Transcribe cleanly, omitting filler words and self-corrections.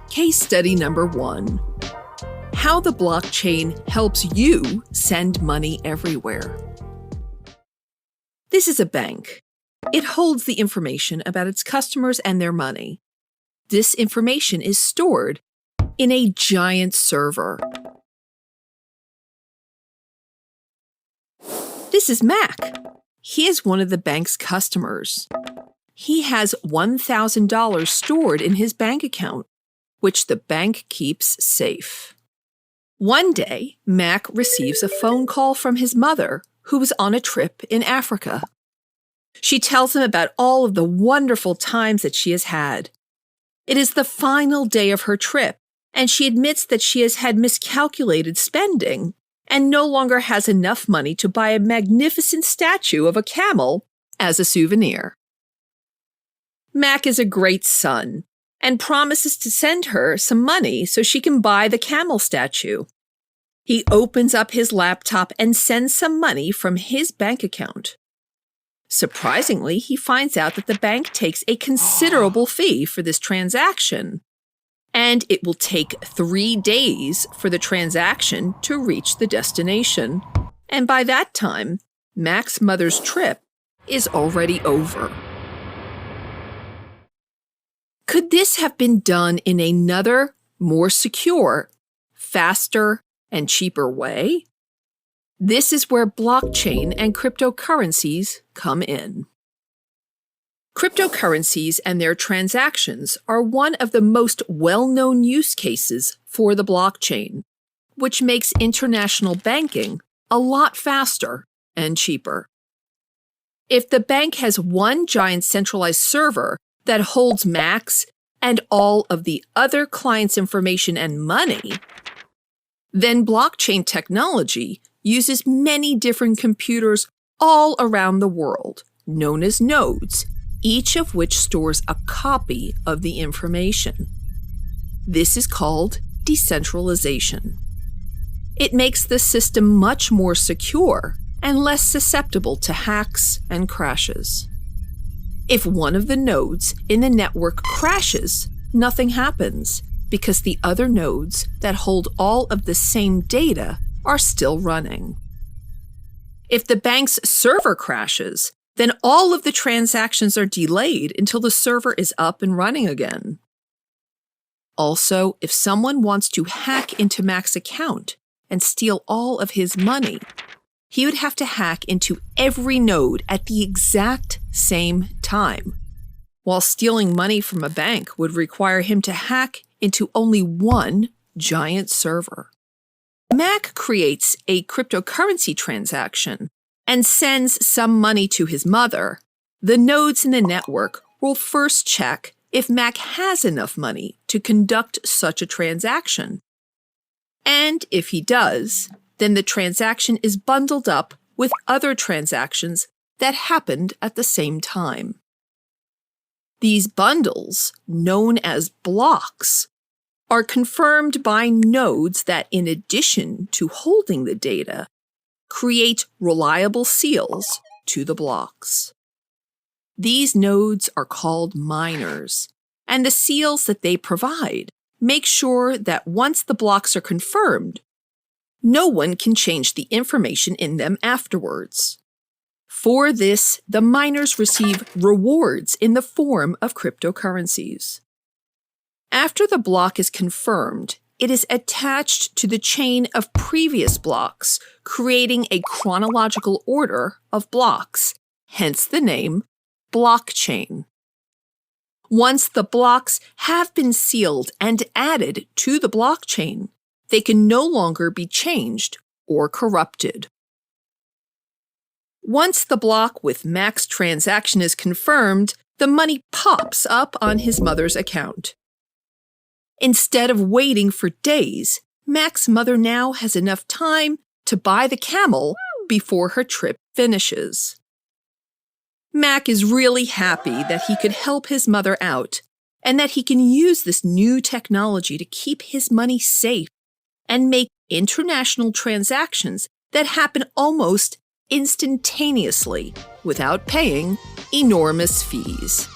Case study number 1. How the blockchain helps you send money everywhere. This is a bank. It holds the information about its customers and their money. This information is stored in a giant server. This is Mac. He is one of the bank's customers. He has $1,000 stored in his bank account, which the bank keeps safe. One day, Mac receives a phone call from his mother, who was on a trip in Africa. She tells him about all of the wonderful times that she has had. It is the final day of her trip, and she admits that she has had miscalculated spending and no longer has enough money to buy a magnificent statue of a camel as a souvenir. Mac is a great son and promises to send her some money so she can buy the camel statue. He opens up his laptop and sends some money from his bank account. Surprisingly, he finds out that the bank takes a considerable fee for this transaction, and it will take 3 days for the transaction to reach the destination. And by that time, Mac's mother's trip is already over. Could this have been done in another, more secure, faster, and cheaper way? This is where blockchain and cryptocurrencies come in. Cryptocurrencies and their transactions are one of the most well-known use cases for the blockchain, which makes international banking a lot faster and cheaper. If the bank has one giant centralized server that holds Mac's and all of the other clients' information and money, then blockchain technology uses many different computers all around the world, known as nodes, each of which stores a copy of the information. This is called decentralization. It makes the system much more secure and less susceptible to hacks and crashes. If one of the nodes in the network crashes, nothing happens because the other nodes that hold all of the same data are still running. If the bank's server crashes, then all of the transactions are delayed until the server is up and running again. Also, if someone wants to hack into Mac's account and steal all of his money, he would have to hack into every node at the exact same time, while stealing money from a bank would require him to hack into only one giant server. Mac creates a cryptocurrency transaction and sends some money to his mother. The nodes in the network will first check if Mac has enough money to conduct such a transaction. And if he does, then the transaction is bundled up with other transactions that happened at the same time. These bundles, known as blocks, are confirmed by nodes that, in addition to holding the data, create reliable seals to the blocks. These nodes are called miners, and the seals that they provide make sure that once the blocks are confirmed, no one can change the information in them afterwards. For this, the miners receive rewards in the form of cryptocurrencies. After the block is confirmed, it is attached to the chain of previous blocks, creating a chronological order of blocks, hence the name blockchain. Once the blocks have been sealed and added to the blockchain, they can no longer be changed or corrupted. Once the block with Mac's transaction is confirmed, the money pops up on his mother's account. Instead of waiting for days, Mac's mother now has enough time to buy the camel before her trip finishes. Mac is really happy that he could help his mother out and that he can use this new technology to keep his money safe and make international transactions that happen almost instantaneously without paying enormous fees.